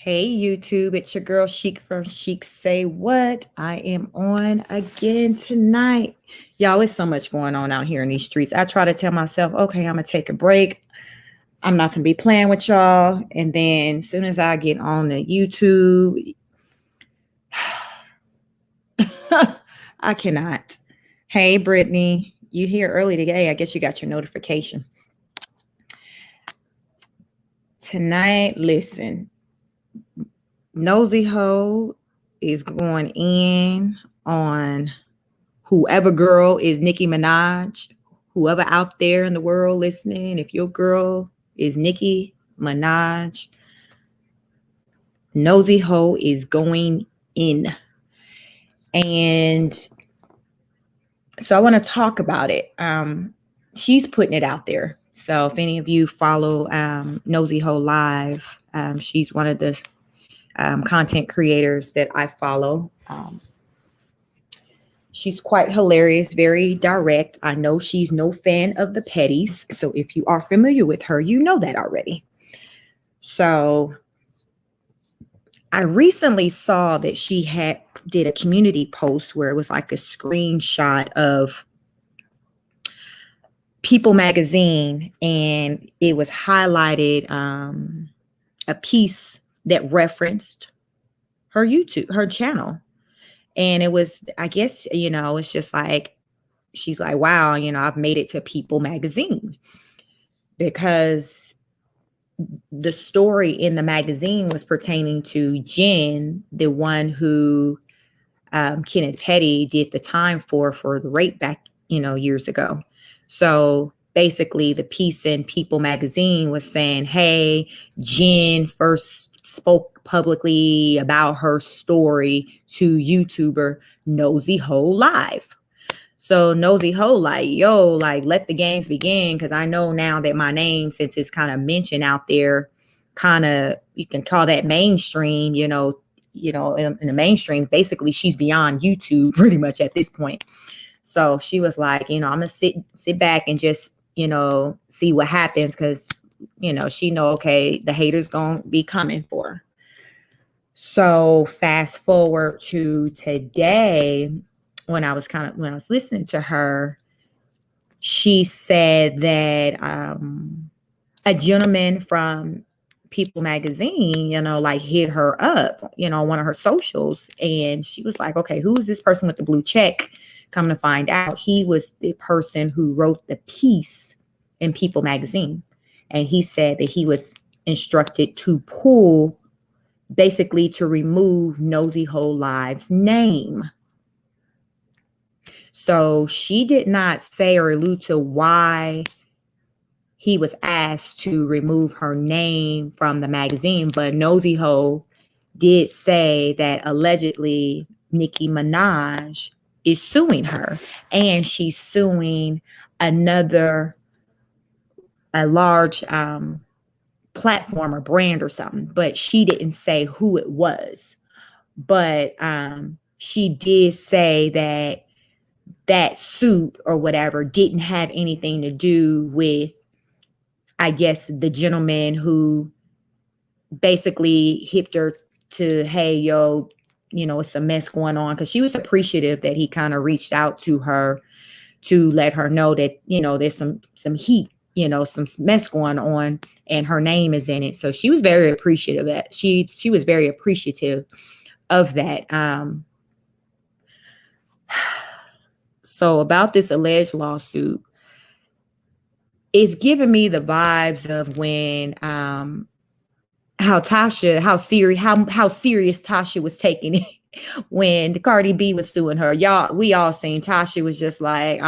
Hey YouTube, it's your girl Chic from Chic Say What. I am on again tonight. Y'all, it's so much going on out here in these streets. I try to tell myself, okay, I'm gonna take a break. I'm not gonna be playing with y'all. And then as soon as I get on the YouTube, I cannot. Hey Brittany, you here early today. I guess you got your notification. Tonight, listen. Nosey Heaux is going in on whoever girl is Nicki Minaj, whoever out there in the world listening. If your girl is Nicki Minaj, Nosey Heaux is going in. And so I want to talk about it. She's putting it out there. So if any of you follow Nosey Heaux Live, she's one of the content creators that I follow. She's quite hilarious, very direct. I know she's no fan of the petties. So if you are familiar with her, you know that already. So I recently saw that she did a community post where it was like a screenshot of People magazine, and it was highlighted a piece that referenced her YouTube, her channel. And it was, I guess, it's just like, she's like, wow, I've made it to People magazine, because the story in the magazine was pertaining to Jen, the one who Kenneth Petty did the time for the rape back, years ago. So basically the piece in People magazine was saying, hey, Jen first spoke publicly about her story to YouTuber Nosey Heaux Live. So Nosey Heaux like, yo, like, let the games begin, because I know now that my name, since it's kind of mentioned out there, kind of, you can call that mainstream, in the mainstream. Basically, she's beyond YouTube pretty much at this point. So she was like, I'm gonna sit back and just, see what happens, because, she know, okay, the haters gonna be coming for her. So fast forward to today, when I was listening to her, she said that a gentleman from People magazine, like, hit her up, on one of her socials, and she was like, okay, who is this person with the blue check? Come to find out, he was the person who wrote the piece in People magazine. And he said that he was instructed to basically to remove Nosey Heaux Live's name. So she did not say or allude to why he was asked to remove her name from the magazine, but Nosey Heaux did say that allegedly Nicki Minaj is suing her, and she's suing a large platform or brand or something, but she didn't say who it was. But she did say that suit or whatever didn't have anything to do with, I guess, the gentleman who basically hipped her to, hey, yo, it's a mess going on, because she was appreciative that he kind of reached out to her to let her know that, there's some heat, some mess going on, and her name is in it. So she was very appreciative of that. She was very appreciative of that. So about this alleged lawsuit, it's giving me the vibes of when how serious Tasha was taking it when the Cardi B was suing her. Y'all, we all seen Tasha was just like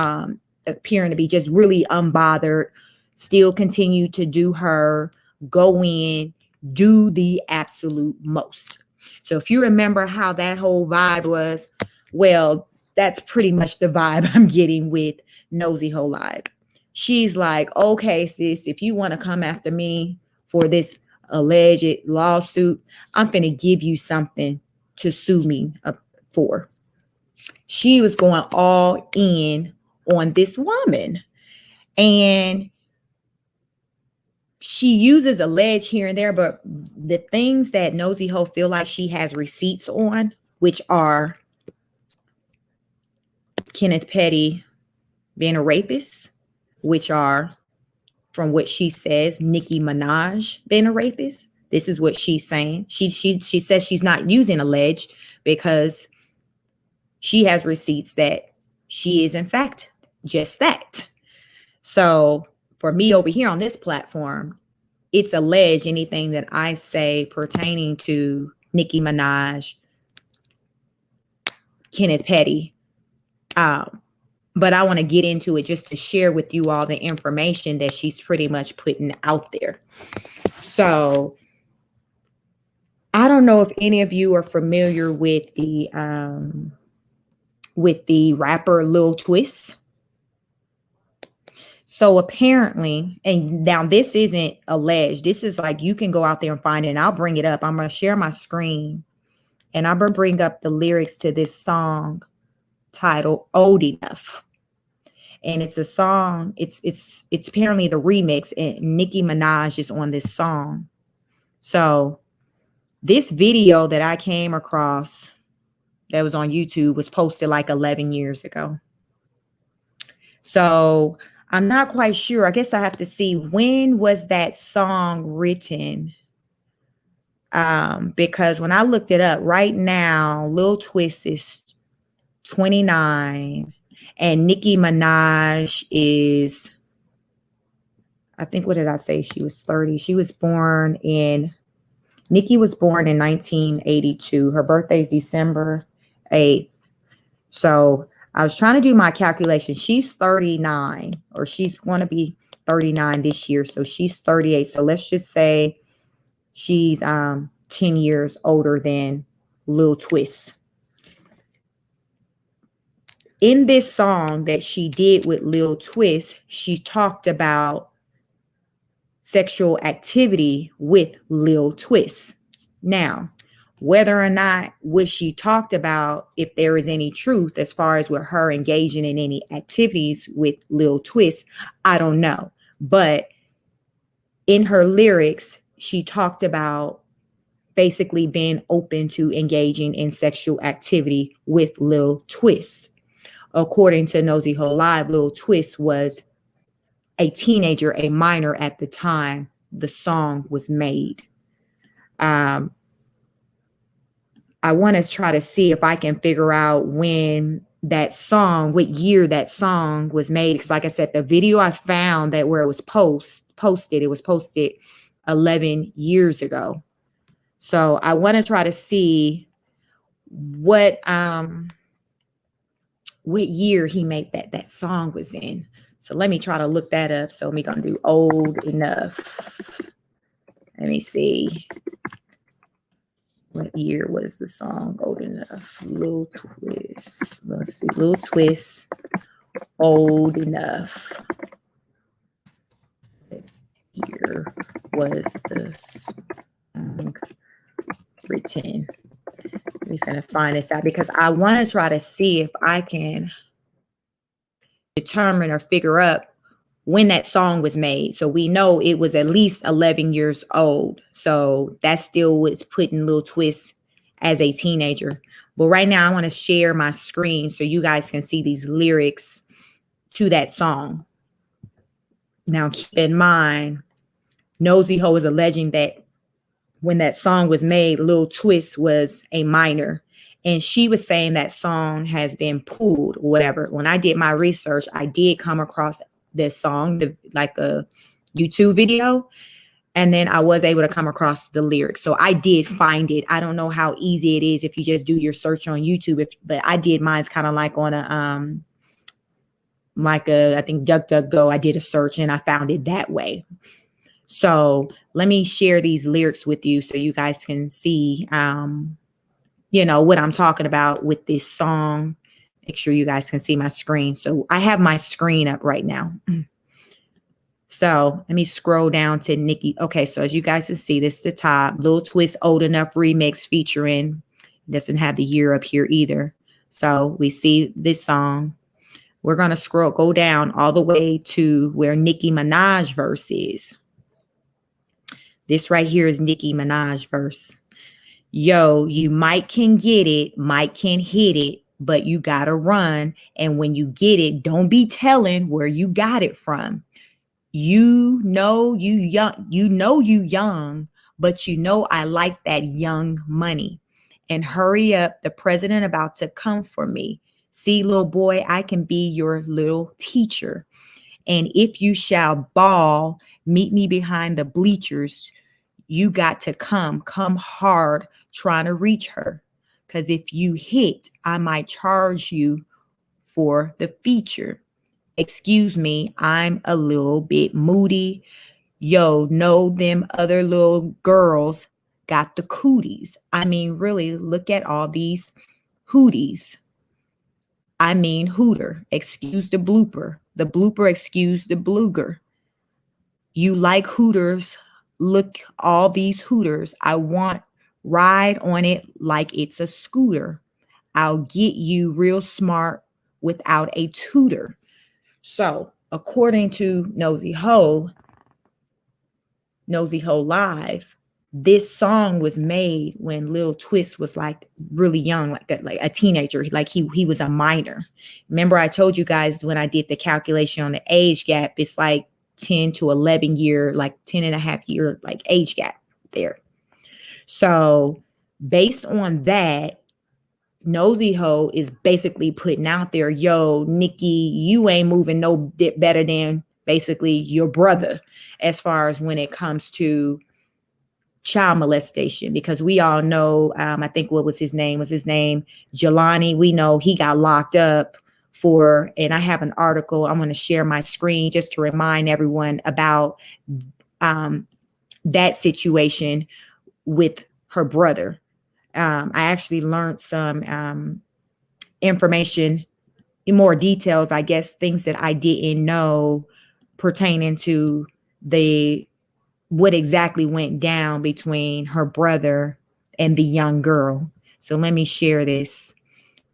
appearing to be just really unbothered, still continue to do her, go in, do the absolute most. So if you remember how that whole vibe was, well, that's pretty much the vibe I'm getting with Nosey Heaux Live. She's like, okay, sis, if you want to come after me for this alleged lawsuit, I'm going to give you something to sue me for. She was going all in on this woman, and she uses alleged here and there, but the things that Nosey Heaux feel like she has receipts on, which are Kenneth Petty being a rapist, which are, from what she says, Nicki Minaj being a rapist. This is what she's saying. She says she's not using alleged because she has receipts that she is in fact just that. So for me over here on this platform, it's alleged anything that I say pertaining to Nicki Minaj, Kenneth Petty. But I want to get into it just to share with you all the information that she's pretty much putting out there. So I don't know if any of you are familiar with the rapper Lil Twist. So apparently, and now this isn't alleged. This is like, you can go out there and find it, and I'll bring it up. I'm going to share my screen, and I'm going to bring up the lyrics to this song titled Old Enough. And it's a song, it's apparently the remix, and Nicki Minaj is on this song. So this video that I came across that was on YouTube was posted like 11 years ago. So I'm not quite sure. I guess I have to see, when was that song written? Because when I looked it up right now, Lil Twist is 29 and Nicki Minaj is, I think, what did I say? She was 30. She was born in, Nicki was born in 1982. Her birthday is December 8th. So I was trying to do my calculation. She's 39, or she's going to be 39 this year. So she's 38. So let's just say she's 10 years older than Lil Twist. In this song that she did with Lil Twist, she talked about sexual activity with Lil Twist. Now, whether or not what she talked about, if there is any truth as far as with her engaging in any activities with Lil Twist, I don't know. But in her lyrics, she talked about basically being open to engaging in sexual activity with Lil Twist. According to Nosey Heaux Live, Lil Twist was a teenager, a minor at the time the song was made. I want to try to see if I can figure out when that song, what year that song was made. Because like I said, the video I found that where it was posted, it was posted 11 years ago. So I want to try to see what year he made that song was in. So let me try to look that up. So we're going to do Old Enough. Let me see. What year was the song Old Enough? Lil Twist. Let's see. Lil Twist, Old Enough. What year was the song written? We're going to find this out because I want to try to see if I can determine or figure out when that song was made. So we know it was at least 11 years old. So that still was putting Lil Twist as a teenager. But right now I want to share my screen so you guys can see these lyrics to that song. Now keep in mind, Nosey Heaux is alleging that when that song was made, Lil Twist was a minor. And she was saying that song has been pulled or whatever. When I did my research, I did come across this song, like a YouTube video. And then I was able to come across the lyrics. So I did find it. I don't know how easy it is if you just do your search on YouTube. But I did mine's kind of like on a, I think DuckDuckGo. I did a search and I found it that way. So let me share these lyrics with you so you guys can see, you know, what I'm talking about with this song. Make sure you guys can see my screen. So I have my screen up right now. So let me scroll down to Nicki. Okay, so as you guys can see, this is the top. Lil Twist Old Enough remix featuring, doesn't have the year up here either. So we see this song. We're going to go down all the way to where Nicki Minaj verse is. This right here is Nicki Minaj verse. Yo, you might can get it, might can hit it, but you gotta run. And when you get it, don't be telling where you got it from. You young, but you know I like that young money. And hurry up, the president about to come for me. See, little boy, I can be your little teacher. And if you shall ball, meet me behind the bleachers. You got to come hard trying to reach her. Because if you hit, I might charge you for the feature. Excuse me, I'm a little bit moody. Yo, know them other little girls got the cooties. I mean, really, look at all these hooties. I mean, hooter. Excuse the blooper. The blooper, excuse the blooger. You like hooters. Look, all these hooters. I want ride on it like it's a scooter. I'll get you real smart without a tutor. So, according to Nosey Heaux Live, this song was made when Lil Twist was like really young, like a teenager, like he was a minor. Remember, I told you guys when I did the calculation on the age gap, it's like 10 to 11 year, like 10 and a half year, like age gap there. So based on that, Nosey Heaux is basically putting out there, yo, Nicki, you ain't moving no bit better than basically your brother as far as when it comes to child molestation, because we all know, I think what was his name? Was his name Jelani? We know he got locked up for, and I have an article. I'm going to share my screen just to remind everyone about that situation with her brother. I actually learned some information, more details, I guess, things that I didn't know pertaining to what exactly went down between her brother and the young girl. So let me share this.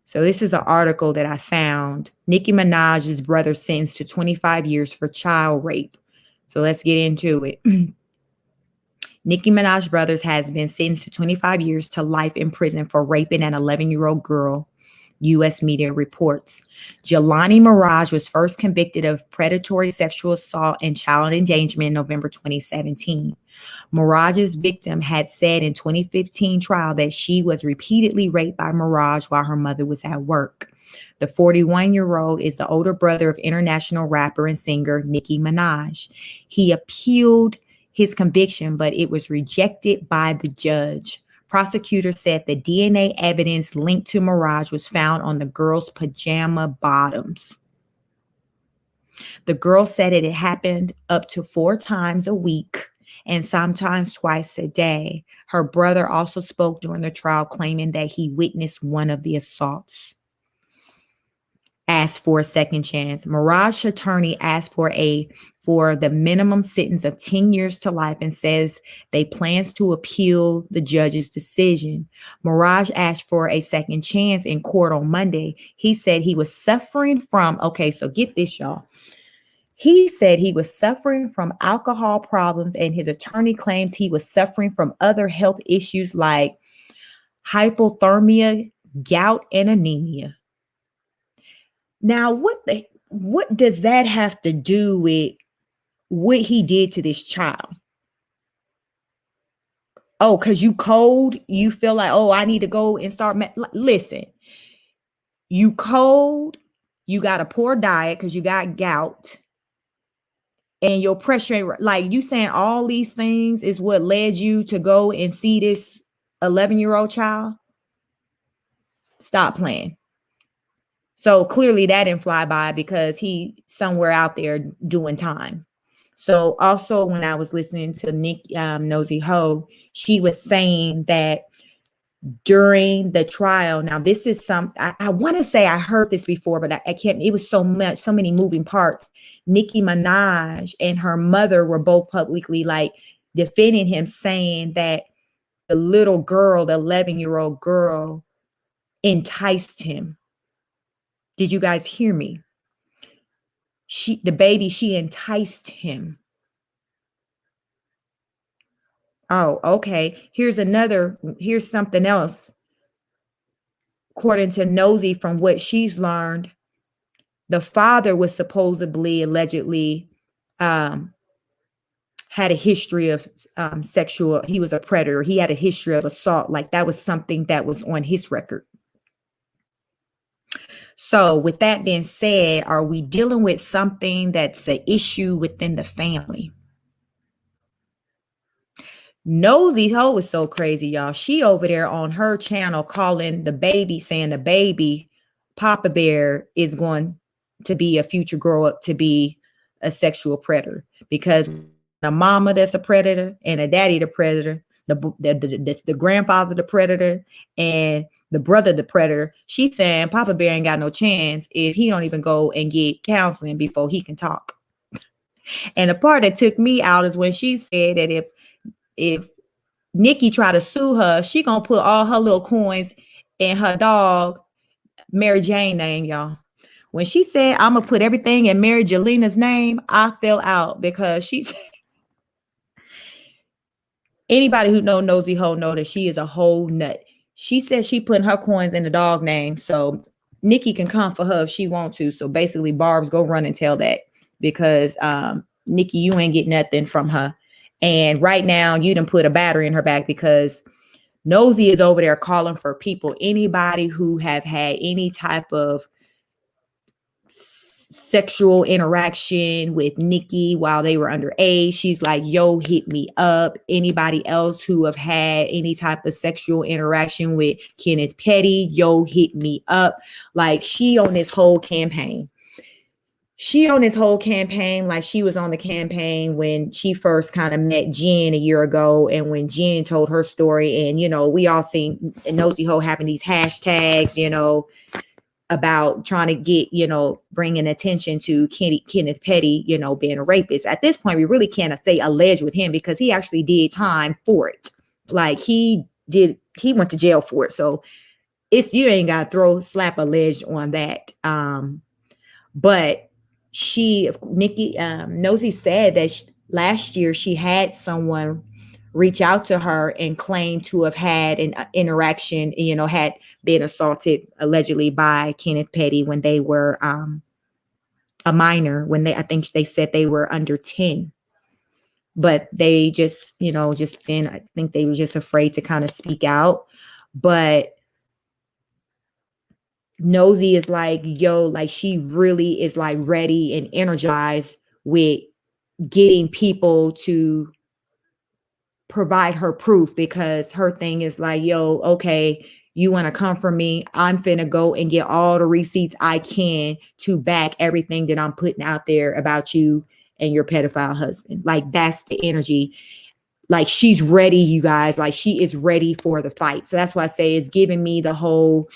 So this is an article that I found. Nicki Minaj's brother sentenced to 25 years for child rape. So let's get into it. Nicki Minaj brothers has been sentenced to 25 years to life in prison for raping an 11-year-old girl, U.S. media reports. Jelani Mirage was first convicted of predatory sexual assault and child endangerment in November 2017. Mirage's victim had said in 2015 trial that she was repeatedly raped by Mirage while her mother was at work. The 41-year-old is the older brother of international rapper and singer Nicki Minaj. He appealed his conviction, but it was rejected by the judge. Prosecutors said the DNA evidence linked to Mirage was found on the girl's pajama bottoms. The girl said it had happened up to 4 times a week and sometimes twice a day. Her brother also spoke during the trial, claiming that he witnessed one of the assaults. Asked for a second chance. Mirage's attorney asked for the minimum sentence of 10 years to life and says they plans to appeal the judge's decision. Mirage asked for a second chance in court on Monday. He said he was suffering from, okay, so get this, y'all. He said he was suffering from alcohol problems, and his attorney claims he was suffering from other health issues like hypothermia, gout, and anemia. Now, what does that have to do with what he did to this child? Oh, because you cold, you feel like, oh, I need to go and start. Listen, you cold, you got a poor diet because you got gout, and your pressure, like you saying all these things is what led you to go and see this 11-year-old child? Stop playing. So clearly that didn't fly by because he somewhere out there doing time. So also when I was listening to Nosey Heaux, she was saying that during the trial, now this is I want to say I heard this before, but I can't, it was so many moving parts. Nicki Minaj and her mother were both publicly like defending him, saying that the little girl, the 11-year-old girl, enticed him. Did you guys hear me? She enticed him. Oh, okay. Here's something else. According to Nosey, from what she's learned, the father was supposedly, allegedly, um, had a history of sexual, he was a predator. He had a history of assault. Like that was something that was on his record. So with that being said, are we dealing with something that's an issue within the family? Nosey Heaux is so crazy, y'all. She over there on her channel calling the baby, saying the baby, Papa Bear, is going to be a future grow up to be a sexual predator, because a mama that's a predator and a daddy the predator, the grandfather the predator and the brother the predator. She's saying Papa Bear ain't got no chance if he don't even go and get counseling before he can talk. And the part that took me out is when she said that if Nicki try to sue her, she gonna put all her little coins in her dog Mary Jane name, y'all. When she said I'm gonna put everything in Mary Jelena's name, I fell out, because she's anybody who know Nosey Heaux know that she is a whole nut. She said she putting her coins in the dog name, so Nicki can come for her if she want to. So basically, Barb's go run and tell that, because Nicki, you ain't get nothing from her. And right now, you done put a battery in her back, because Nosey is over there calling for people, anybody who have had any type of sexual interaction with Nicki while they were underage. She's like, yo, hit me up. Anybody else who have had any type of sexual interaction with Kenneth Petty, yo, hit me up. Like, she on this whole campaign. Like she was on the campaign when she first kind of met Jen a year ago, and when Jen told her story. And, we all seen Nosey Heaux having these hashtags, about trying to get, bringing attention to Kenneth Petty, being a rapist. At this point, we really can't say alleged with him, because he actually did time for it. Like he went to jail for it. So you ain't got to slap alleged on that. But Nosey said that last year she had someone reach out to her and claim to have had an interaction, had been assaulted allegedly by Kenneth Petty when they were a minor, I think they said they were under 10. But they just, I think they were just afraid to kind of speak out. But Nosey is like, yo, like she really is like ready and energized with getting people to provide her proof, because her thing is like, yo, okay, you want to come for me? I'm finna go and get all the receipts I can to back everything that I'm putting out there about you and your pedophile husband. Like, that's the energy. Like, she's ready, you guys. Like, she is ready for the fight. So that's why I say it's giving me the whole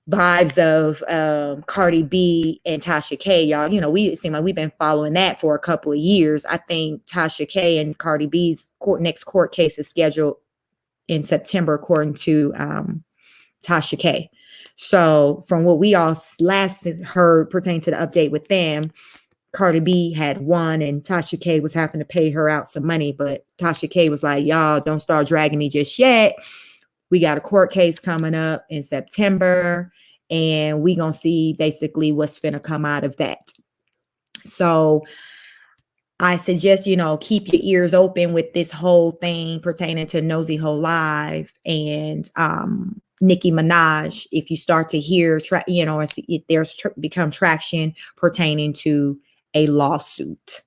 vibes of Cardi B and Tasha K, y'all. We seem like we've been following that for a couple of years. I think Tasha K and Cardi B's next court case is scheduled in September, according to Tasha K. So from what we all last heard pertaining to the update with them, Cardi B had won and Tasha K was having to pay her out some money. But Tasha K was like, y'all don't start dragging me just yet. We got a court case coming up in September, and we gonna see basically what's finna come out of that. So I suggest, keep your ears open with this whole thing pertaining to Nosey Heaux Live and Nicki Minaj. If you start to hear, there's become traction pertaining to a lawsuit.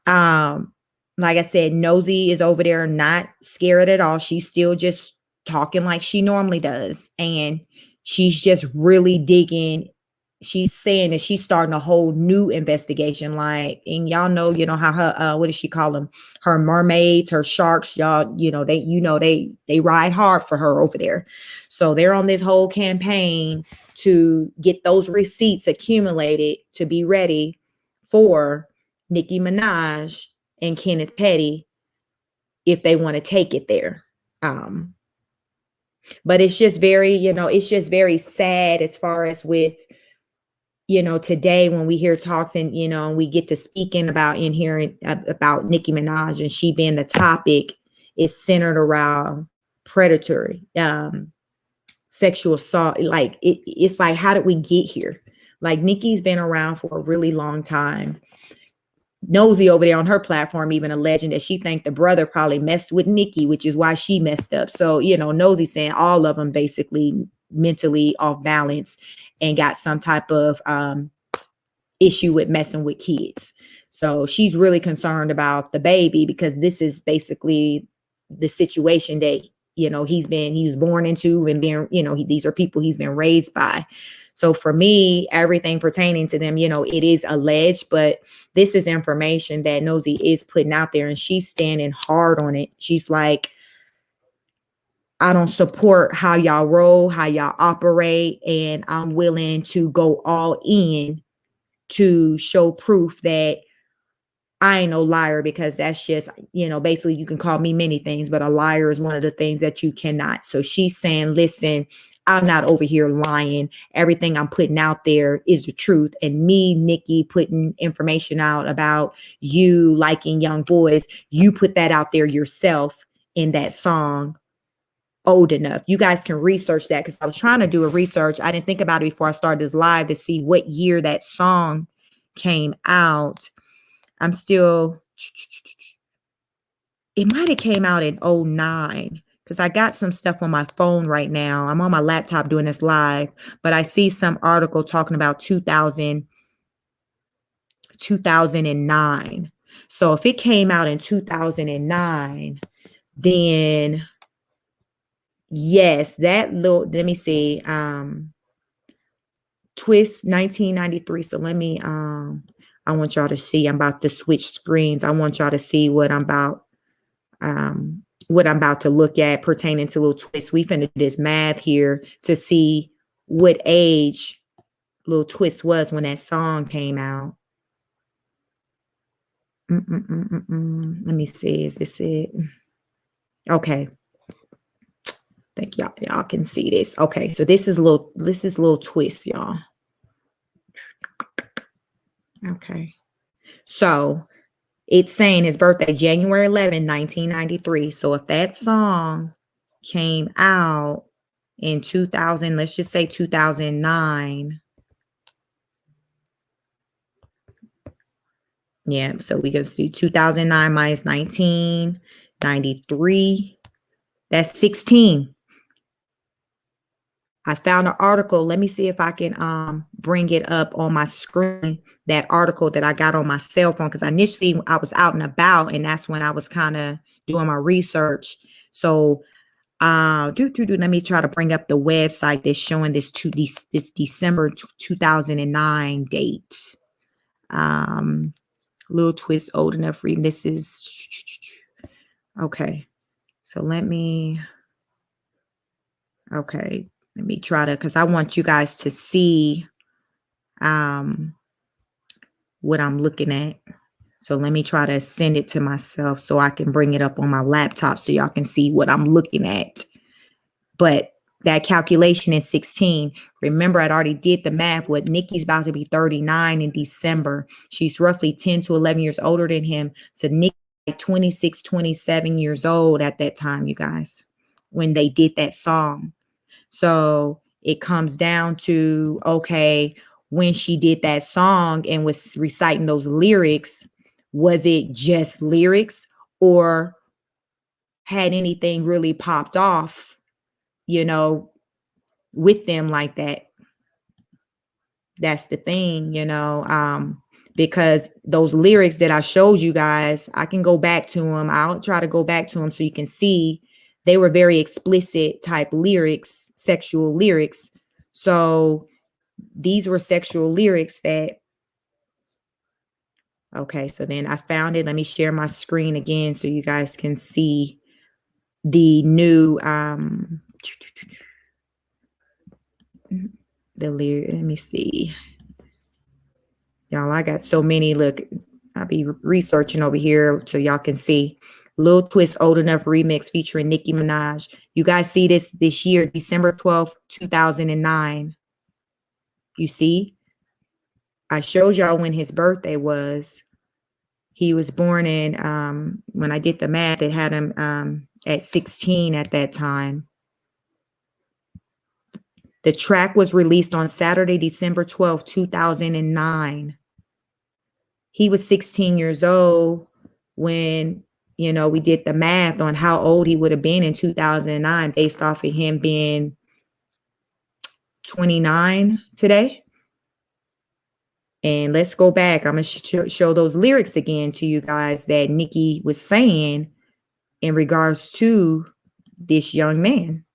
Like I said, Nosey is over there not scared at all. She's still just talking like she normally does. And she's just really digging. She's saying that she's starting a whole new investigation. Like, and y'all know, how her, what does she call them? Her mermaids, her sharks, y'all, they ride hard for her over there. So they're on this whole campaign to get those receipts accumulated to be ready for Nicki Minaj and Kenneth Petty if they want to take it there. But it's just very sad as far as with, today when we hear talks and, we get to speaking about hearing about Nicki Minaj and she being the topic is centered around predatory, sexual assault. Like it's like, how did we get here? Like Nicki's been around for a really long time. Nosey over there on her platform even alleging that she think the brother probably messed with Nicki, which is why she messed up. So, you know, Nosey saying all of them basically mentally off balance and got some type of issue with messing with kids. So she's really concerned about the baby because this is basically the situation that, you know, he was born into and being, you know, these are people he's been raised by. So for me, everything pertaining to them, you know, it is alleged, but this is information that Nosey is putting out there and she's standing hard on it. She's like, I don't support how y'all roll, how y'all operate, and I'm willing to go all in to show proof that I ain't no liar, because that's just, you know, basically you can call me many things, but a liar is one of the things that you cannot. So she's saying, listen, I'm not over here lying. Everything I'm putting out there is the truth. And me, Nicki, putting information out about you liking young boys, you put that out there yourself in that song, Old Enough. You guys can research that because I was trying to do a research. I didn't think about it before I started this live to see what year that song came out. I'm still, it might have came out in 2009 because I got some stuff on my phone right now. I'm on my laptop doing this live, but I see some article talking about 2009. So if it came out in 2009, then yes, that little, let me see, Twist 1993. So let me, I want y'all to see, I'm about to switch screens. I want y'all to see what I'm about to look at pertaining to Lil Twist. We finna do this math here to see what age Lil Twist was when that song came out. Let me see, is this it? Okay. I think y'all can see this. Okay, so this is Lil Twist, y'all. Okay. So it's saying his birthday, January 11, 1993. So if that song came out in 2000, let's just say 2009. Yeah, so we can see 2009 minus 1993. That's 16. I found an article. Let me see if I can bring it up on my screen, that article that I got on my cell phone, because initially I was out and about, and that's when I was kind of doing my research. So let me try to bring up the website that's showing this December 2009 date. Lil Twist, Old Enough. This is okay. So let me try to, because I want you guys to see what I'm looking at. So let me try to send it to myself so I can bring it up on my laptop so y'all can see what I'm looking at. But that calculation is 16. Remember, I'd already did the math. What Nicki's about to be 39 in December. She's roughly 10 to 11 years older than him. So Nicki like 26, 27 years old at that time, you guys, when they did that song. So it comes down to, okay, when she did that song and was reciting those lyrics, was it just lyrics or had anything really popped off, you know, with them like that? That's the thing, you know, because those lyrics that I showed you guys, I can go back to them. I'll try to go back to them so you can see they were very explicit type lyrics, sexual lyrics. So these were sexual lyrics that, okay, so then I found it. Let me share my screen again so you guys can see the new, the lyric. Let me see. Y'all, I got so many. Look, I'll be researching over here so y'all can see. Lil Twist, Old Enough remix featuring Nicki Minaj. You guys see this year, December 12th, 2009. You see? I showed y'all when his birthday was. He was born in, when I did the math, it had him at 16 at that time. The track was released on Saturday, December 12th, 2009. He was 16 years old when, we did the math on how old he would have been in 2009 based off of him being 29 today. And let's go back. I'm going to show those lyrics again to you guys that Nicki was saying in regards to this young man.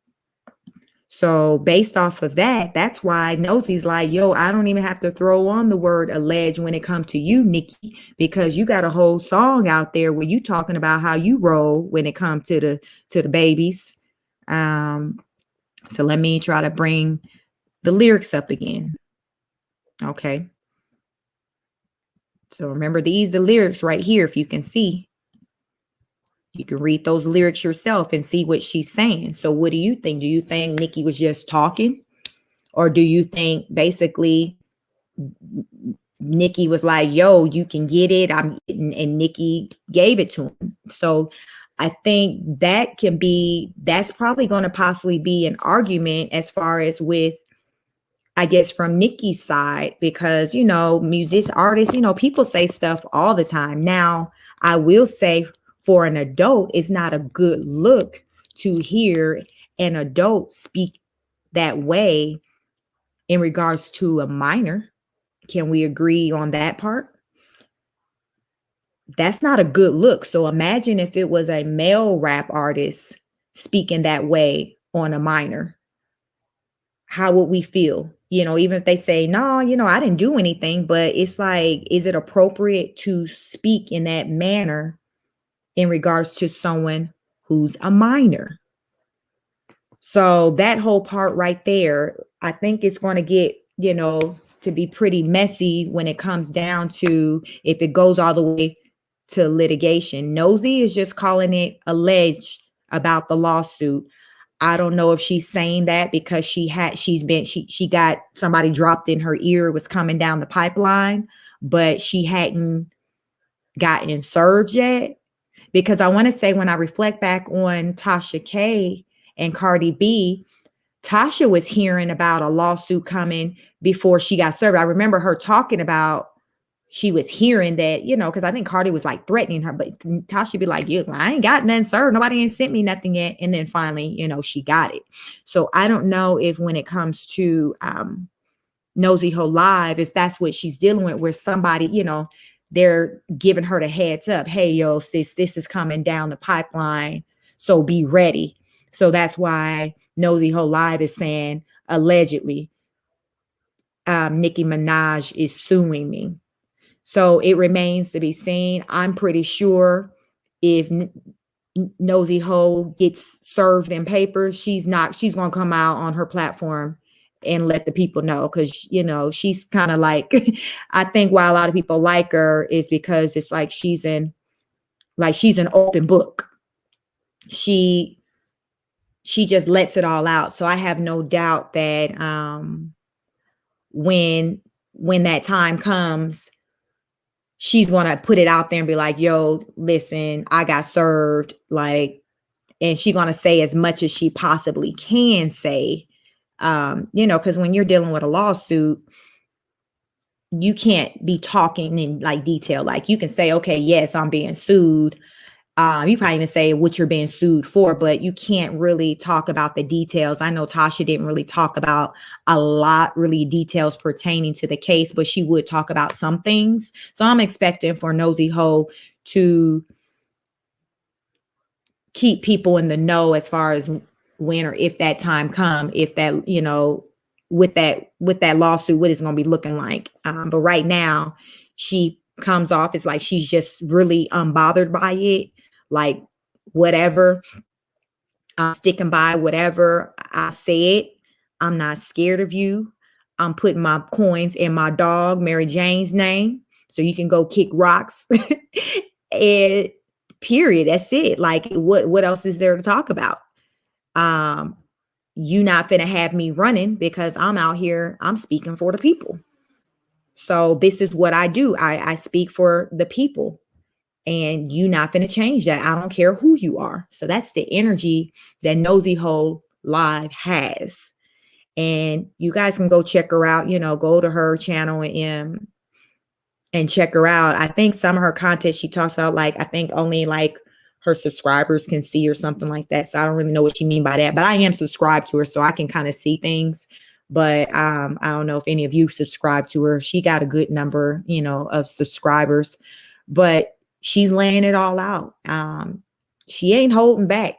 So based off of that, that's why Nosey's like, yo, I don't even have to throw on the word alleged when it comes to you, Nicki, because you got a whole song out there where you talking about how you roll when it comes to the babies. So let me try to bring the lyrics up again. Okay. So remember, these are the lyrics right here. If you can see, you can read those lyrics yourself and see what she's saying. So what do you think? Do you think Nicki was just talking? Or do you think basically Nicki was like, yo, you can get it. And Nicki gave it to him. So I think that's probably going to possibly be an argument as far as with, I guess, from Nicki's side, because, musicians, artists, people say stuff all the time. Now, I will say for an adult, it's not a good look to hear an adult speak that way in regards to a minor. Can we agree on that part? That's not a good look. So imagine if it was a male rap artist speaking that way on a minor. How would we feel? Even if they say, no, I didn't do anything, but it's like, is it appropriate to speak in that manner in regards to someone who's a minor? So that whole part right there, I think it's going to get, to be pretty messy when it comes down to if it goes all the way to litigation. Nosey is just calling it alleged about the lawsuit. I don't know if she's saying that because she got somebody dropped in her ear. It was coming down the pipeline, but she hadn't gotten served yet. Because I want to say, when I reflect back on Tasha K and Cardi B, Tasha was hearing about a lawsuit coming before she got served. I remember her talking about, she was hearing that, because I think Cardi was like threatening her, but Tasha be like, yeah, I ain't got nothing served. Nobody ain't sent me nothing yet. And then finally, she got it. So I don't know if when it comes to Nosey Heaux Live, if that's what she's dealing with, where somebody, they're giving her the heads up. Hey, yo, sis, this is coming down the pipeline. So be ready. So that's why Nosey Heaux Live is saying, allegedly, Nicki Minaj is suing me. So it remains to be seen. I'm pretty sure if Nosey Heaux gets served in papers, she's going to come out on her platform and let the people know, because, she's kind of like, I think why a lot of people like her is because it's like she's an open book. She just lets it all out. So I have no doubt that when that time comes, she's going to put it out there and be like, yo, listen, I got served. And she's going to say as much as she possibly can say, because when you're dealing with a lawsuit, you can't be talking in detail. Like, you can say, okay, yes, I'm being sued. You probably even say what you're being sued for, but you can't really talk about the details. I know Tasha didn't really talk about a lot, really details pertaining to the case, but she would talk about some things. So I'm expecting for Nosey Heaux to keep people in the know as far as when or if that time come, if that, with that lawsuit, what it's going to be looking like. But right now she comes off as like, she's just really unbothered by it. Like, whatever, I'm sticking by whatever I said. I'm not scared of you. I'm putting my coins in my dog, Mary Jane's name. So you can go kick rocks. And period. That's it. Like, what else is there to talk about? You not finna have me running, because I'm out here, I'm speaking for the people. So this is what I do. I speak for the people. And you not going to change that. I don't care who you are. So that's the energy that Nosey Heaux Live has. And you guys can go check her out, go to her channel and check her out. I think some of her content she talks about, like, I think only like her subscribers can see or something like that. So I don't really know what you mean by that, but I am subscribed to her, so I can kind of see things. But I don't know if any of you subscribe to her. She got a good number, of subscribers, but she's laying it all out. She ain't holding back.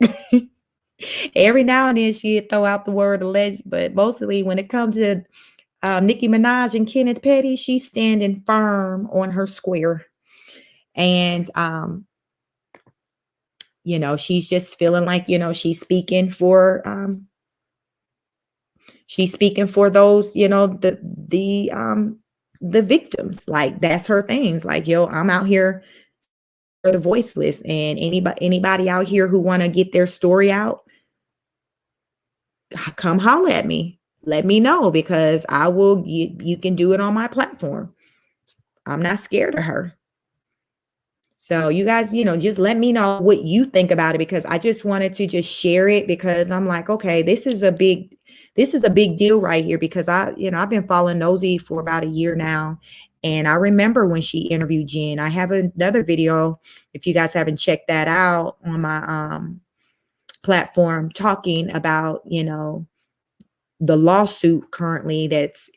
Every now and then she'd throw out the word alleged, but mostly when it comes to Nicki Minaj and Kenneth Petty, she's standing firm on her square. And, she's just feeling like, she's speaking for those, the victims. Like, that's her things. Like, I'm out here for the voiceless, and anybody out here who want to get their story out, come holler at me. Let me know, because I will. You can do it on my platform. I'm not scared of her. So you guys, just let me know what you think about it, because I just wanted to just share it, because I'm like, okay, this is a big deal right here, because I've been following Nosey for about a year now. And I remember when she interviewed Jen. I have another video, if you guys haven't checked that out, on my platform, talking about, the lawsuit currently that's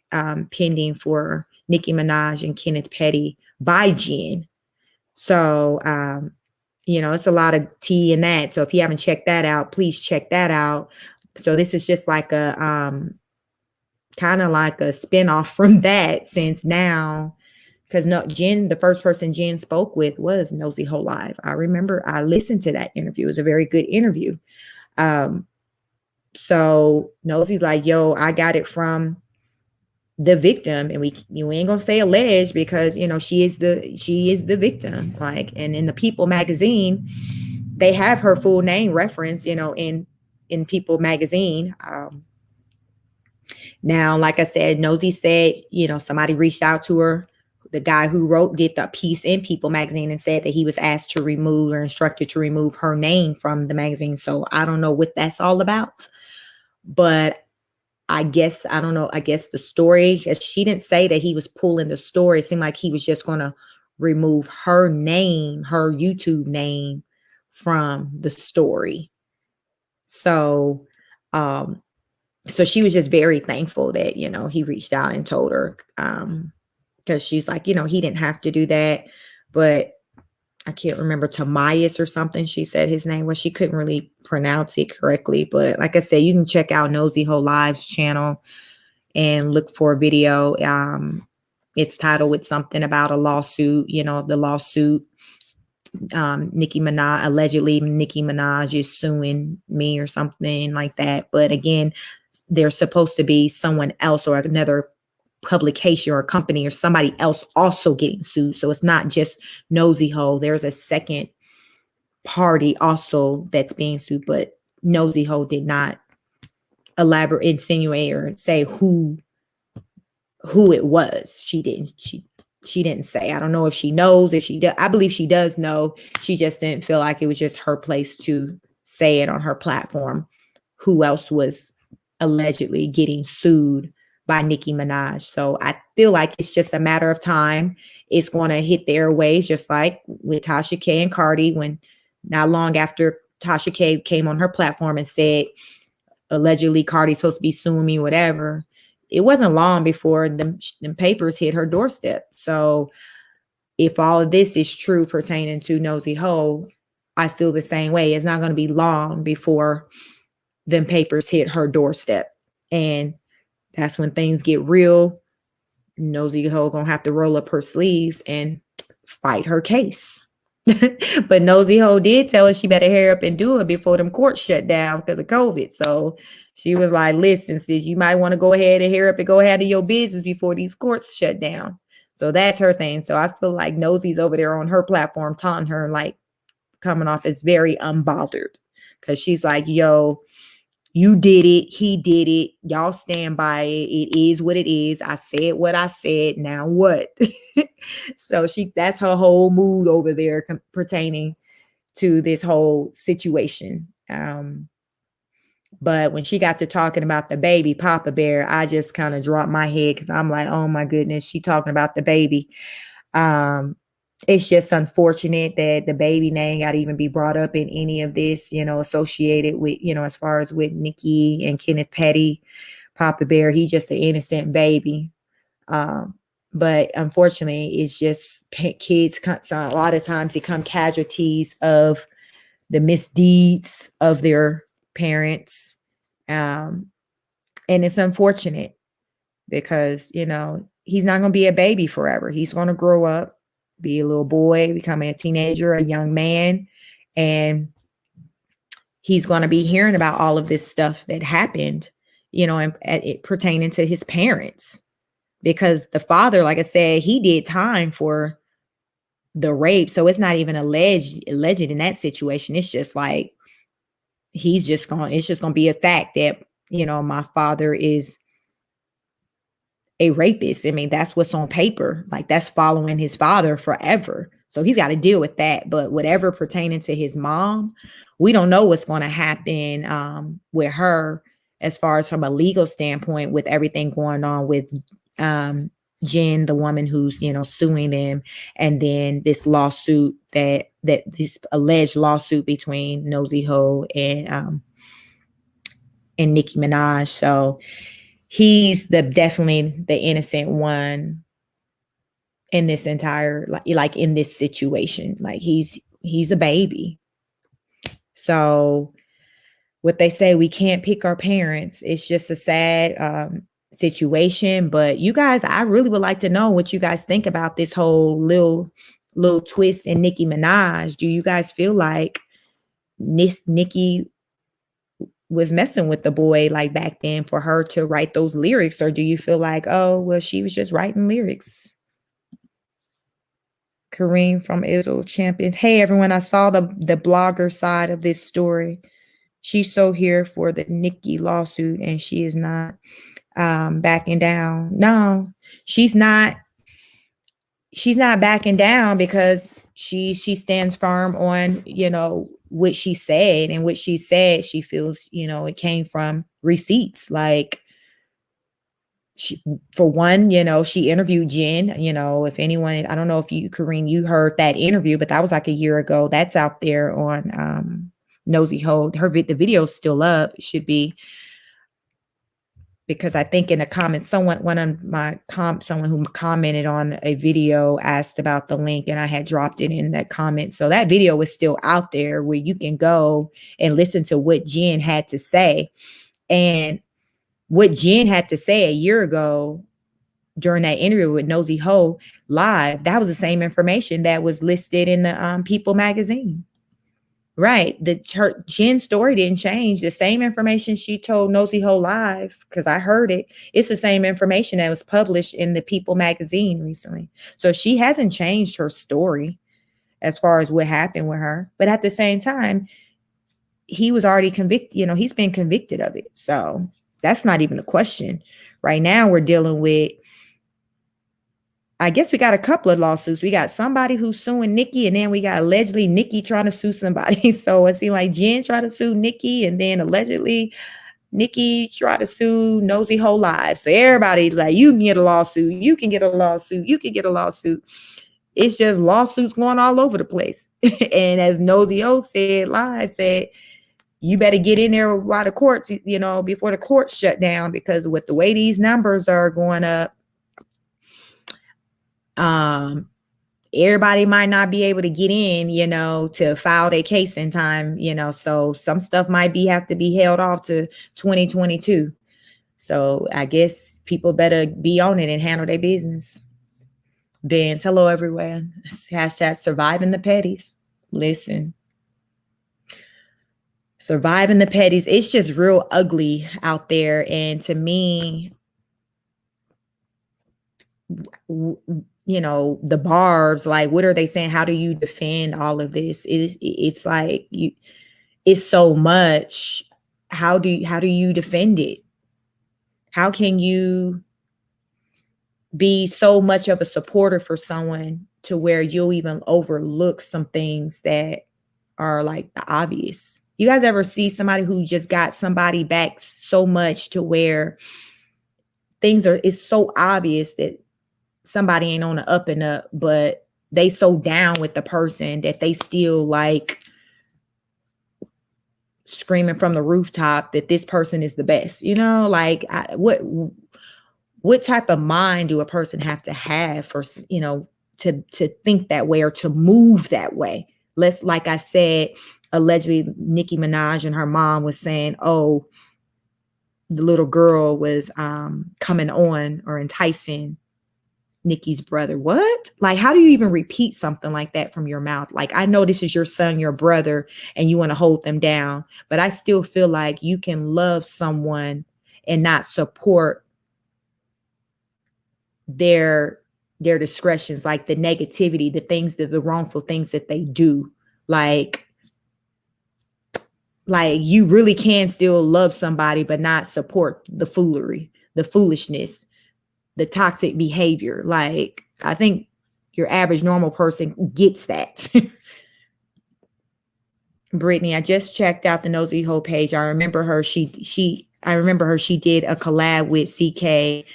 pending for Nicki Minaj and Kenneth Petty by Jen. So, it's a lot of tea in that. So if you haven't checked that out, please check that out. So this is just like a kind of like a spinoff from that, since now, because Jen, the first person Jen spoke with was Nosey Heaux Live. I remember I listened to that interview. It was a very good interview. So Nosey's like, yo, I got it from the victim, and you ain't gonna say alleged, because she is the victim. Like, and in the People magazine, they have her full name referenced, in People magazine. Now, like I said, Nosey said, somebody reached out to her. The guy who did the piece in People magazine, and said that he was asked to remove, or instructed to remove, her name from the magazine. So I don't know what that's all about, but I guess the story, because she didn't say that he was pulling the story. It seemed like he was just going to remove her name, her YouTube name, from the story. So, so she was just very thankful that, he reached out and told her, because she's like, he didn't have to do that. But I can't remember, Tamias or something she said his name was. She couldn't really pronounce it correctly. But like I said, you can check out Nosey Heaux Live's channel and look for a video. It's titled with something about a lawsuit, the lawsuit. Allegedly Nicki Minaj is suing me or something like that. But again, there's supposed to be someone else, or another publication or a company or somebody else also getting sued. So it's not just Nosey Heaux. There's a second party also that's being sued, but Nosey Heaux did not elaborate, insinuate, or say who it was. She didn't say. I don't know if she knows. If she does, I believe she does know. She just didn't feel like it was just her place to say it on her platform, who else was allegedly getting sued by Nicki Minaj. So I feel like it's just a matter of time. It's going to hit the airwaves, just like with Tasha K and Cardi, when not long after Tasha K came on her platform and said, allegedly Cardi's supposed to be suing me, whatever. It wasn't long before them papers hit her doorstep. So if all of this is true pertaining to Nosey Heaux, I feel the same way. It's not going to be long before them papers hit her doorstep. And that's when things get real. Nosey Heaux gonna have to roll up her sleeves and fight her case. But Nosey Heaux did tell her she better hurry up and do it before them courts shut down because of COVID. So she was like, listen, sis, you might want to go ahead and hurry up and go ahead to your business before these courts shut down. So that's her thing. So I feel like Nosey's over there on her platform taunting her, like coming off as very unbothered, because she's like, yo, You did it. He did it. Y'all stand by it. It is what it is. I said what I said. Now what? So that's her whole mood over there pertaining to this whole situation. But when she got to talking about the baby, Papa Bear, I just kind of dropped my head because I'm like, oh my goodness, she talking about the baby. It's just unfortunate that the baby name got to even be brought up in any of this, associated with, as far as with Nicki and Kenneth Petty, Papa Bear. He's just an innocent baby. But unfortunately, it's just kids. So a lot of times become casualties of the misdeeds of their parents. And it's unfortunate because, he's not going to be a baby forever. He's going to grow up, be a little boy, become a teenager, a young man, and he's going to be hearing about all of this stuff that happened, and it pertaining to his parents, because the father, like I said, he did time for the rape. So it's not even alleged in that situation. It's just like, it's just going to be a fact that, my father is a rapist. I mean, that's what's on paper. Like, that's following his father forever. So he's got to deal with that. But whatever pertaining to his mom, we don't know what's going to happen with her as far as from a legal standpoint, with everything going on with Jen, the woman who's, suing them. And then this lawsuit that this alleged lawsuit between Nosey Heaux and Nicki Minaj. So he's definitely the innocent one in this entire, like in this situation. Like, he's a baby. So what they say, we can't pick our parents. It's just a sad situation. But you guys, I really would like to know what you guys think about this whole little twist in Nicki Minaj. Do you guys feel like Nicki was messing with the boy like back then for her to write those lyrics? Or do you feel like, oh, well, she was just writing lyrics? Kareem from Israel Champions. Hey, everyone, I saw the blogger side of this story. She's so here for the Nicki lawsuit, and she is not backing down. No, she's not. She's not backing down because she stands firm on, what she said, and what she said, she feels, it came from receipts. Like, for one, she interviewed Jen. If anyone, I don't know if you, Kareem, you heard that interview, but that was like a year ago. That's out there on Nosey Heaux. The video's still up. It should be, because I think in the comments, someone who commented on a video asked about the link, and I had dropped it in that comment. So that video is still out there where you can go and listen to what Jen had to say. And what Jen had to say a year ago during that interview with Nosey Heaux live, that was the same information that was listed in the People magazine. Right. Jen's story didn't change. The same information she told Nosey Heaux live, because I heard it, it's the same information that was published in the People magazine recently. So she hasn't changed her story as far as what happened with her. But at the same time, he was already convicted. He's been convicted of it. So that's not even a question. Right now, we're dealing with, I guess we got a couple of lawsuits. We got somebody who's suing Nicki, and then we got allegedly Nicki trying to sue somebody. So it seems like Jen tried to sue Nicki, and then allegedly Nicki tried to sue Nosey Heaux live. So everybody's like, you can get a lawsuit. You can get a lawsuit. You can get a lawsuit. It's just lawsuits going all over the place. And as Nosey Heaux said live, you better get in there while the courts, before the courts shut down, because with the way these numbers are going up, everybody might not be able to get in, to file their case in time, so some stuff might have to be held off to 2022. So I guess people better be on it and handle their business. Benz, hello everywhere. Hashtag surviving the petties. Listen. Surviving the petties. It's just real ugly out there. And to me, the barbs, like, what are they saying? How do you defend all of this? It's like it's so much. how do you defend it? How can you be so much of a supporter for someone to where you'll even overlook some things that are like the obvious? You guys ever see somebody who just got somebody back so much to where it's so obvious that somebody ain't on the up and up, but they so down with the person that they still like screaming from the rooftop that this person is the best, like what type of mind do a person have to have for, to think that way or to move that way? Like I said, allegedly Nicki Minaj and her mom was saying, oh, the little girl was coming on or enticing Nicki's brother. What? Like, how do you even repeat something like that from your mouth? Like, I know this is your son, your brother, and you want to hold them down, but I still feel like you can love someone and not support their discretions, like the negativity, the wrongful things that they do. Like you really can still love somebody, but not support the foolery, the foolishness, the toxic behavior. Like, I think your average normal person gets that. Brittany, I just checked out the Nosey Heaux page. I remember her. She did a collab with CK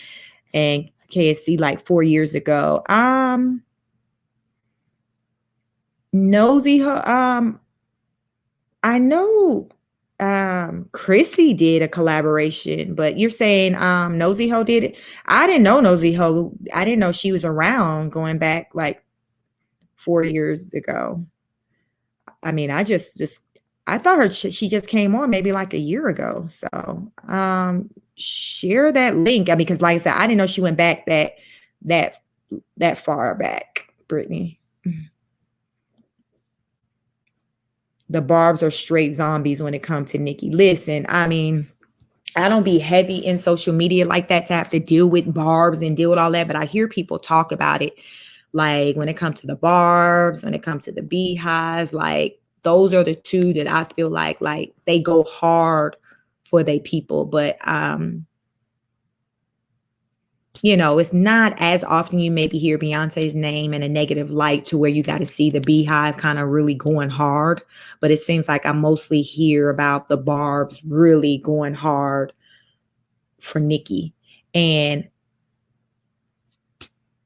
and KSC like 4 years ago. Nosey Heaux, I know Chrissy did a collaboration, but you're saying Nosey Heaux did it. I didn't know Nosey Heaux. I didn't know she was around going back like 4 years ago. I mean, I thought she just came on maybe like a year ago. So share that link. I mean, because like I said, I didn't know she went back that far back, Brittany. The Barbs are straight zombies when it comes to Nicki. Listen, I mean, I don't be heavy in social media like that to have to deal with Barbs and deal with all that, but I hear people talk about it. Like when it comes to the Barbs, when it comes to the Beehives, like those are the two that I feel like they go hard for their people. But it's not as often you maybe hear Beyonce's name in a negative light to where you got to see the Beehive kind of really going hard. But it seems like I mostly hear about the Barbs really going hard for Nicki. And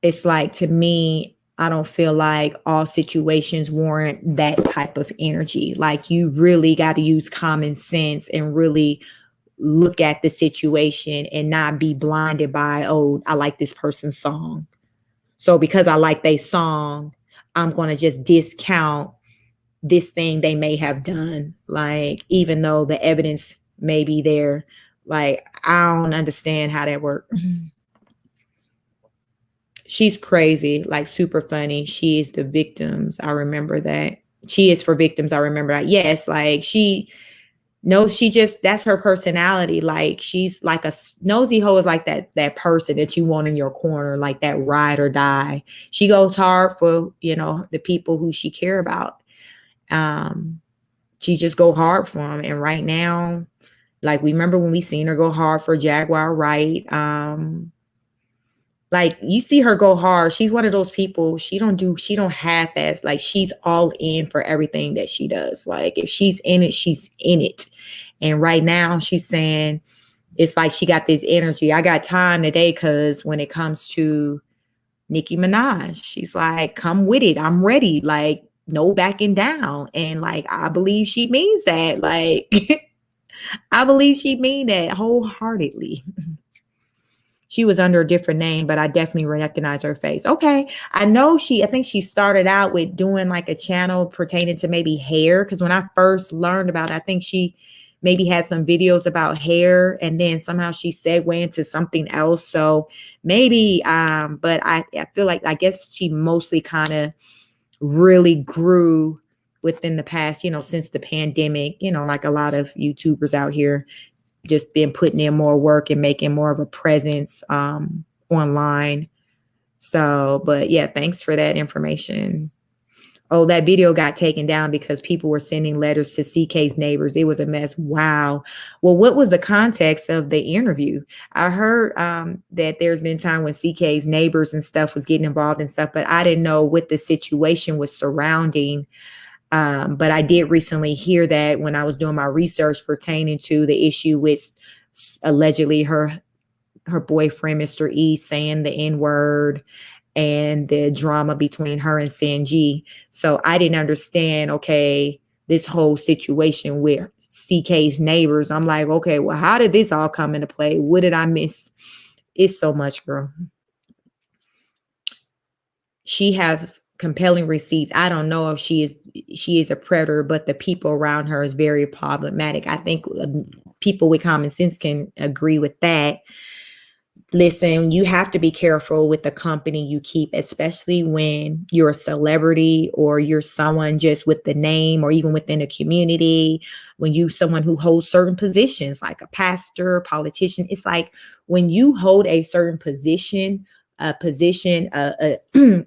it's like, to me, I don't feel like all situations warrant that type of energy. Like, you really got to use common sense and really look at the situation and not be blinded by, oh, I like this person's song, so because I like their song, I'm going to just discount this thing they may have done. Like, even though the evidence may be there, like, I don't understand how that works. She's crazy, like super funny. She is the victims. I remember that. She is for victims. I remember that. Yes, like that's her personality. Like, she's like Nosey Heaux is like that person that you want in your corner, like that ride or die. She goes hard for, the people who she care about. She just go hard for them. And right now, like, we remember when we seen her go hard for Jaguar Wright. Like, you see her go hard. She's one of those people. She don't half-ass. Like, she's all in for everything that she does. Like, if she's in it, she's in it. And right now she's saying it's like she got this energy. I got time today because when it comes to Nicki Minaj, she's like, come with it. I'm ready. Like, no backing down. And like, I believe she means that. Like, I believe she means that wholeheartedly. She was under a different name, but I definitely recognize her face. Okay. I think she started out with doing like a channel pertaining to maybe hair. Cause when I first learned about it, I think she maybe had some videos about hair and then somehow she segued into something else. So maybe, but I feel like, I guess she mostly kind of really grew within the past, since the pandemic, like a lot of YouTubers out here, just been putting in more work and making more of a presence online. So, but yeah, thanks for that information. Oh, that video got taken down because people were sending letters to CK's neighbors. It was a mess. Wow. Well, what was the context of the interview? I heard that there's been time when CK's neighbors and stuff was getting involved and stuff, but I didn't know what the situation was surrounding. But I did recently hear that when I was doing my research pertaining to the issue with allegedly her boyfriend, Mr. E, saying the N-word, and the drama between her and Sanji. So I didn't understand, okay, this whole situation with CK's neighbors. I'm like, okay, well, how did this all come into play? What did I miss? It's so much, girl. She have compelling receipts. I don't know if she is a predator, but the people around her is very problematic. I think people with common sense can agree with that. Listen, you have to be careful with the company you keep, especially when you're a celebrity or you're someone just with the name or even within a community. When you someone who holds certain positions like a pastor, politician, it's like when you hold a certain position, a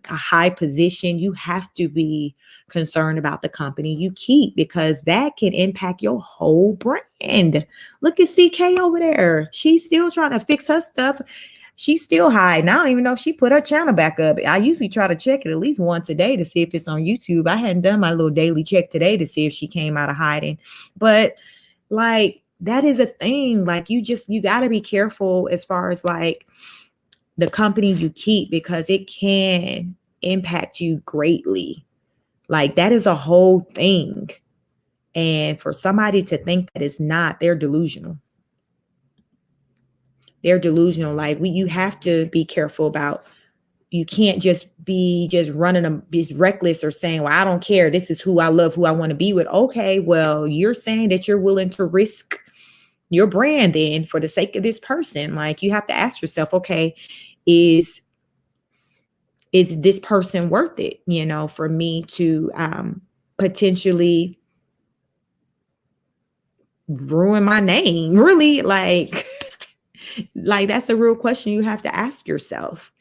high position, you have to be concerned about the company you keep because that can impact your whole brand. Look at CK over there. She's still trying to fix her stuff. She's still hiding. I don't even know if she put her channel back up. I usually try to check it at least once a day to see if it's on YouTube. I hadn't done my little daily check today to see if she came out of hiding. But like, that is a thing. Like, you got to be careful as far as like the company you keep because it can impact you greatly. Like, that is a whole thing. And for somebody to think that it's not, they're delusional. They're delusional. Like, you have to be careful about, you can't just be running be reckless or saying, well, I don't care. This is who I love, who I want to be with. Okay, well, you're saying that you're willing to risk your brand then for the sake of this person. Like, you have to ask yourself, okay, is this person worth it, for me to potentially ruin my name? Really? Like that's a real question you have to ask yourself.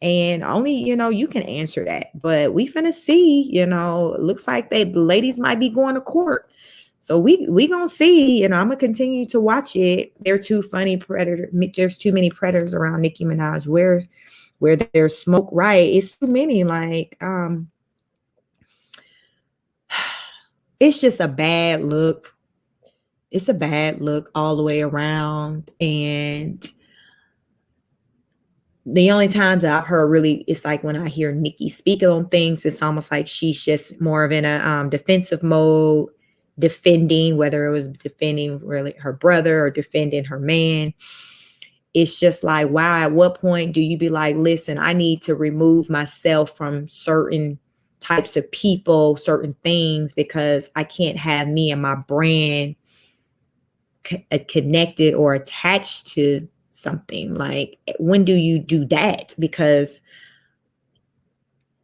And only, you can answer that. But we finna see, looks like the ladies might be going to court. So we gonna see, I'm gonna continue to watch it. There's too many predators around Nicki Minaj. Where there's smoke, right? It's too many. Like, it's just a bad look. It's a bad look all the way around. And the only times that I've heard really, it's like when I hear Nicki speak on things, it's almost like she's just more of in a defensive mode, defending, whether it was defending really her brother or defending her man. It's just like, wow, at what point do you be like, listen, I need to remove myself from certain types of people, certain things, because I can't have me and my brand connected or attached to something. Like, when do you do that? Because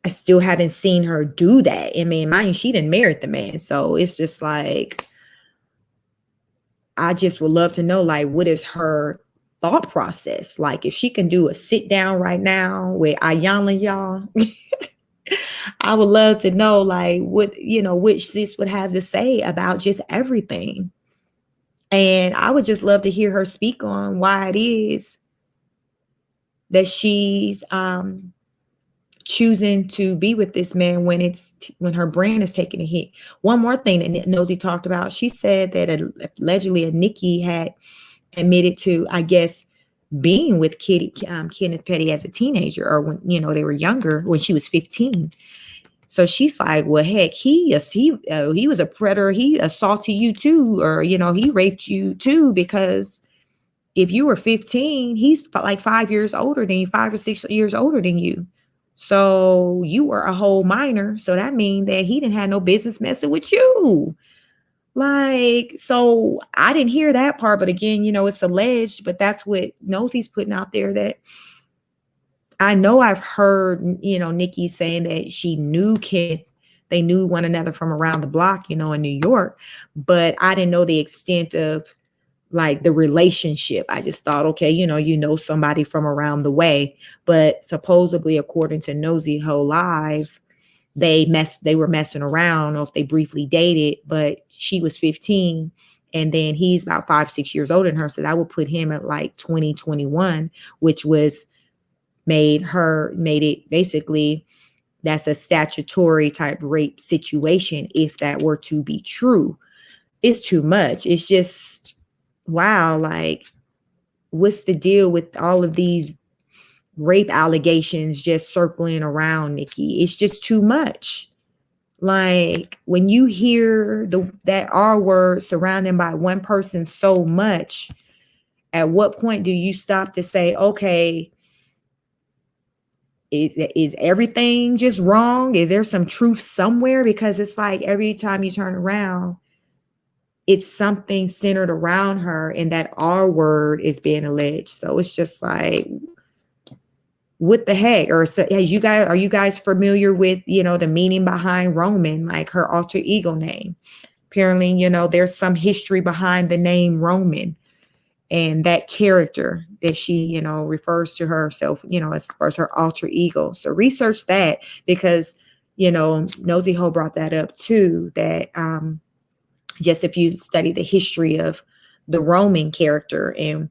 I still haven't seen her do that. I mean, mind you, she didn't marry the man. So it's just like, I just would love to know, like, what is her thought process? Like, if she can do a sit down right now with Ayanna, y'all, I would love to know, like, what, which this would have to say about just everything. And I would just love to hear her speak on why it is that she's choosing to be with this man when her brand is taking a hit. One more thing that Nosey talked about, she said that allegedly Nicki had admitted to, I guess, being with Kenneth Petty as a teenager, or when they were younger, when she was 15. So she's like, well, heck, he was a predator. He assaulted you too, or he raped you too, because if you were 15, he's like 5 years older than you, 5 or 6 years older than you. So you were a whole minor. So that means that he didn't have no business messing with you. Like, so I didn't hear that part, but again, it's alleged, but that's what Nosey's putting out there. That I know I've heard, Nicki saying that she knew Kenneth, they knew one another from around the block, in New York, but I didn't know the extent of like the relationship. I just thought, okay, you know somebody from around the way, but supposedly according to Nosey Heaux Live, they were messing around, or if they briefly dated, but she was 15 and then he's about 5-6 years older than her. So that would put him at like 2021, which was made it basically, that's a statutory type rape situation if that were to be true. It's too much. It's just, wow, like, what's the deal with all of these rape allegations just circling around Nicki? It's just too much. Like, when you hear that R word surrounded by one person so much, at what point do you stop to say, okay, is everything just wrong? Is there some truth somewhere? Because it's like every time you turn around, it's something centered around her, and that R word is being alleged. So it's just like, what the heck? Or so, are you guys familiar with, the meaning behind Roman, like her alter ego name? Apparently, there's some history behind the name Roman and that character that she, refers to herself, as far as her alter ego. So research that, because, Nosey Heaux brought that up too, that just if you study the history of the Roman character and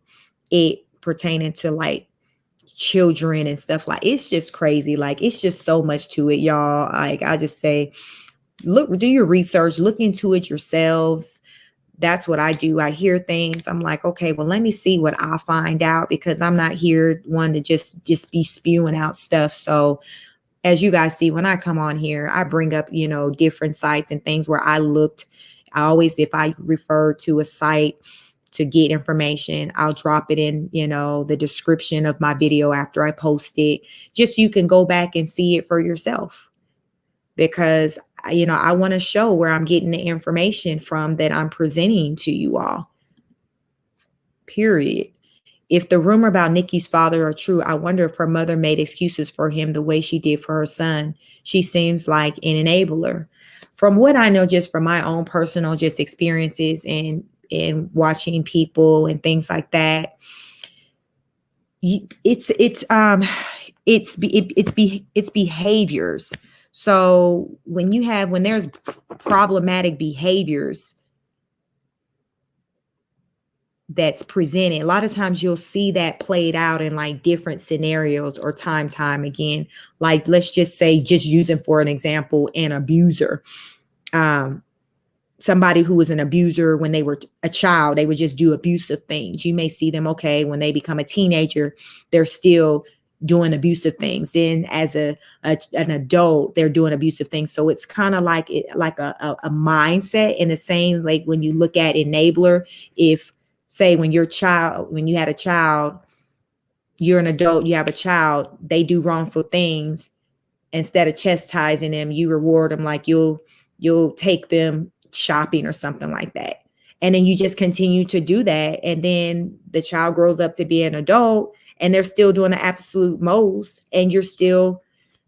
it pertaining to like children and stuff, like, it's just crazy. Like, it's just so much to it, y'all. Like, I just say, do your research, look into it yourselves. That's what I do. I hear things. I'm like, okay, well, let me see what I find out, because I'm not here one to just be spewing out stuff. So as you guys see, when I come on here, I bring up, different sites and things where I looked. I always, if I refer to a site to get information, I'll drop it in, the description of my video after I post it, just so you can go back and see it for yourself. Because, I want to show where I'm getting the information from that I'm presenting to you all. Period. If the rumor about Nicki's father are true, I wonder if her mother made excuses for him the way she did for her son. She seems like an enabler. From what I know, just from my own personal just experiences and watching people and things like that, it's behaviors. So when there's problematic behaviors that's presented, a lot of times you'll see that played out in like different scenarios or time again. Like, let's just say, just using for an example, an abuser. Somebody who was an abuser when they were a child, they would just do abusive things. You may see them, okay, when they become a teenager, they're still doing abusive things. Then as an adult, they're doing abusive things. So it's kind of like a mindset, in the same, like when you look at enabler, if say when you had a child, you're an adult, you have a child, they do wrongful things, instead of chastising them, you reward them, like you'll take them shopping or something like that. And then you just continue to do that. And then the child grows up to be an adult and they're still doing the absolute most, and you're still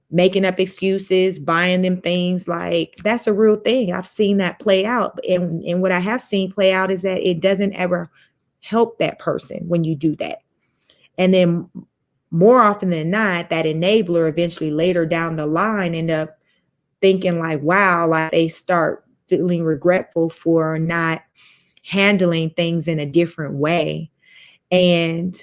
making up excuses, buying them things. Like, that's a real thing. I've seen that play out. And what I have seen play out is that it doesn't ever help that person when you do that. And then more often than not, that enabler eventually later down the line end up thinking like, wow, like they start feeling regretful for not handling things in a different way. And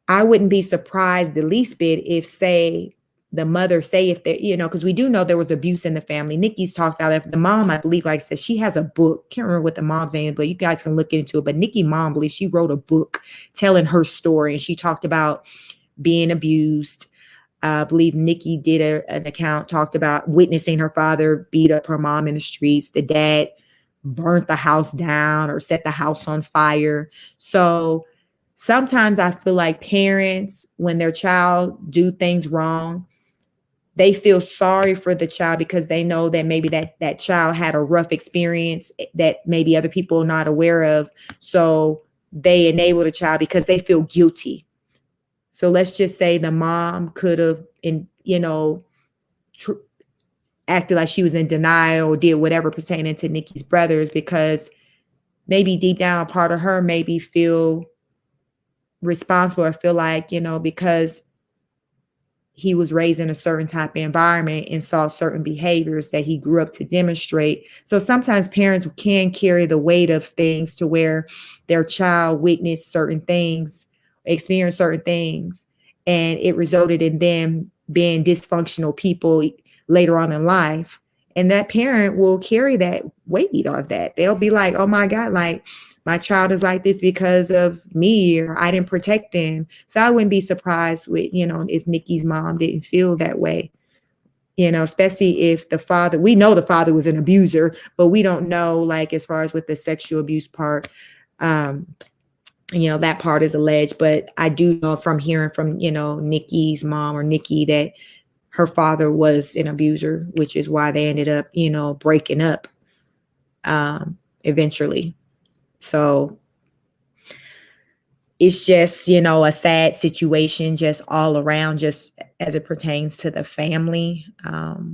I wouldn't be surprised the least bit if, say, the mother, if they, because we do know there was abuse in the family. Nicki's talked about it. The mom, I believe, like I said, she has a book. Can't remember what the mom's name is, but you guys can look into it. But Nicki mom, I believe she wrote a book telling her story, and she talked about being abused. I believe Nicki did an account, talked about witnessing her father beat up her mom in the streets. The dad burnt the house down or set the house on fire. So sometimes I feel like parents, when their child do things wrong, they feel sorry for the child because they know that maybe that child had a rough experience that maybe other people are not aware of. So they enable the child because they feel guilty. So let's just say the mom could have, acted like she was in denial or did whatever pertaining to Nicki's brothers, because maybe deep down, part of her maybe feel responsible or feel like, because he was raised in a certain type of environment and saw certain behaviors that he grew up to demonstrate. So sometimes parents can carry the weight of things to where their child witnessed certain things, experienced certain things, and it resulted in them being dysfunctional people later on in life. And that parent will carry that weight of that. They'll be like, oh my God, like my child is like this because of me, or I didn't protect them. So I wouldn't be surprised with, if Nicki's mom didn't feel that way, especially if the father, we know the father was an abuser, but we don't know, like, as far as with the sexual abuse part, that part is alleged. But I do know from hearing from, Nicki's mom or Nicki that her father was an abuser, which is why they ended up, breaking up eventually. So it's just, a sad situation just all around, just as it pertains to the family. It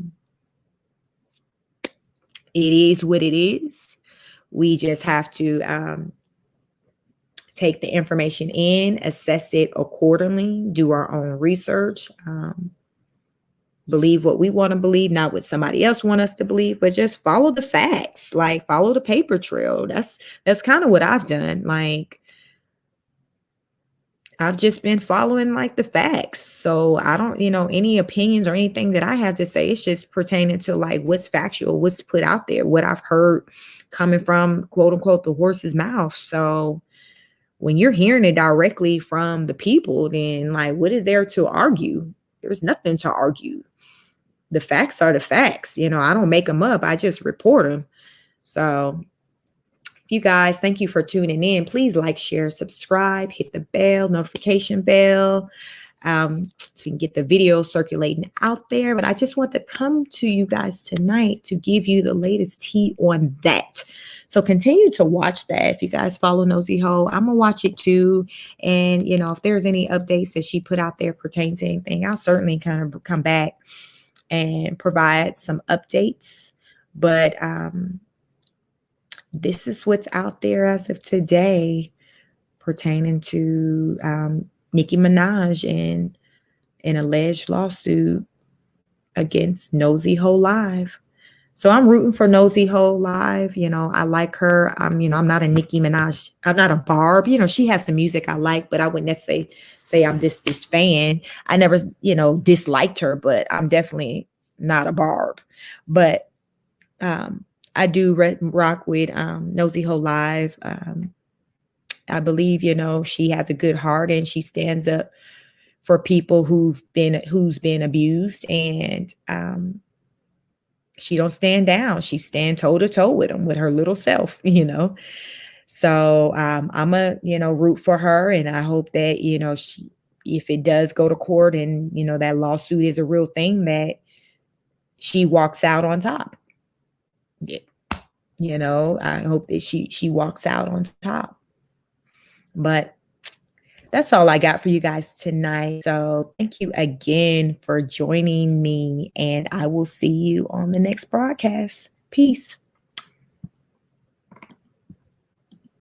is what it is. We just have to take the information in, assess it accordingly, do our own research, believe what we want to believe, not what somebody else want us to believe, but just follow the facts, like follow the paper trail. That's kind of what I've done. Like, I've just been following like the facts. So I don't, any opinions or anything that I have to say, it's just pertaining to like what's factual, what's put out there, what I've heard coming from, quote unquote, the horse's mouth. So when you're hearing it directly from the people, then like, what is there to argue? There's nothing to argue. The facts are the facts. I don't make them up. I just report them. So you guys, thank you for tuning in. Please like, share, subscribe, hit the bell, notification bell, so you can get the video circulating out there. But I just want to come to you guys tonight to give you the latest tea on that. So continue to watch that. If you guys follow Nosey Heaux, I'm going to watch it too. And, if there's any updates that she put out there pertaining to anything, I'll certainly kind of come back and provide some updates. But this is what's out there as of today pertaining to Nicki Minaj and an alleged lawsuit against Nosey Heaux Live. So I'm rooting for Nosey Heaux Live. I like her. I'm not a Nicki Minaj. I'm not a Barb. She has some music I like, but I wouldn't necessarily say I'm this fan. I never, disliked her, but I'm definitely not a Barb. But I do rock with Nosey Heaux Live. I believe, she has a good heart and she stands up for people who's been abused, and she don't stand down. She stand toe to toe with them, with her little self, So I'm a, root for her, and I hope that, if it does go to court and, that lawsuit is a real thing, that she walks out on top. Yeah. I hope that she walks out on top. But that's all I got for you guys tonight. So thank you again for joining me, and I will see you on the next broadcast. Peace.